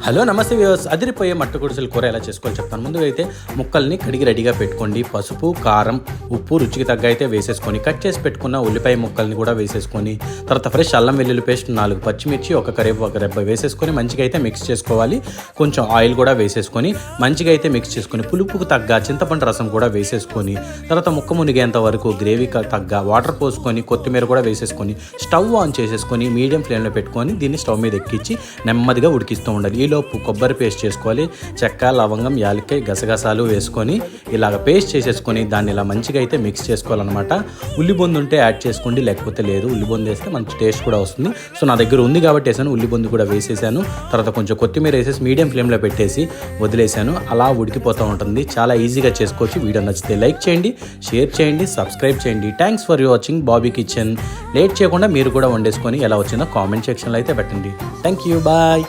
Hello నమస్తే viewers, అదిరిపోయే మట్ట గుడిసెల కూర ఎలా చేసుకోవాలో చెప్తాను. ముందుగా అయితే ముక్కల్ని కడిగి రెడీగా పెట్టుకోండి. పసుపు, కారం, ఉప్పు రుచికి తగ్గ అయితే వేసేసుకొని కట్ చేసి పెట్టుకున్న ఉల్లిపాయ ముక్కల్ని కూడా వేసేసుకొని తర్వాత ఫ్రెష్ అల్లం వెల్లుల్లి పేస్ట్ 4 పచ్చిమిర్చి, ఒక కరివేపాకు రెబ్బ వేసేసుకొని మంచిగా అయితే మిక్స్ చేసుకోవాలి. కొంచెం ఆయిల్ కూడా వేసేసుకొని మంచిగా అయితే మిక్స్ చేసుకొని పులుపుకు తగ్గ చింతపండు రసం కూడా వేసేసుకొని తర్వాత ముక్క మునిగేంత వరకు గ్రేవీకి తగ్గ వాటర్ పోసుకొని కొత్తిమీర కూడా వేసేసుకొని స్టవ్ ఆన్ చేసేసుకొని మీడియం ఫ్లేమ్లో పెట్టుకొని దీన్ని స్టవ్ మీద ఎక్కించి నెమ్మదిగా ఉడికిస్తూ ఉండాలి. ఈలోపు కొబ్బరి పేస్ట్ చేసుకోవాలి. చెక్క, లవంగం, యాలక్కాయ, గసగసాలు వేసుకొని ఇలాగ పేస్ట్ చేసేసుకొని దాన్ని ఇలా మంచిగా అయితే మిక్స్ చేసుకోవాలన్నమాట. ఉల్లిబొందు ఉంటే యాడ్ చేసుకోండి, లేకపోతే లేదు. ఉల్లిబొందు వేస్తే మంచి టేస్ట్ కూడా వస్తుంది. సో నా దగ్గర ఉంది కాబట్టి వేసాను, ఉల్లిబొందు కూడా వేసేసాను. తర్వాత కొంచెం కొత్తిమీర వేసేసి మీడియం ఫ్లేమ్లో పెట్టేసి వదిలేసాను. అలా ఉడికిపోతూ ఉంటుంది. చాలా ఈజీగా చేసుకోవచ్చు. వీడియో నచ్చితే లైక్ చేయండి, షేర్ చేయండి, సబ్స్క్రైబ్ చేయండి. Thanks for watching Bobby kitchen. Late చేయకుండా మీరు కూడా వండేసుకొని ఎలా వచ్చిందో కామెంట్ సెక్షన్లో అయితే పెట్టండి. Thank you, bye.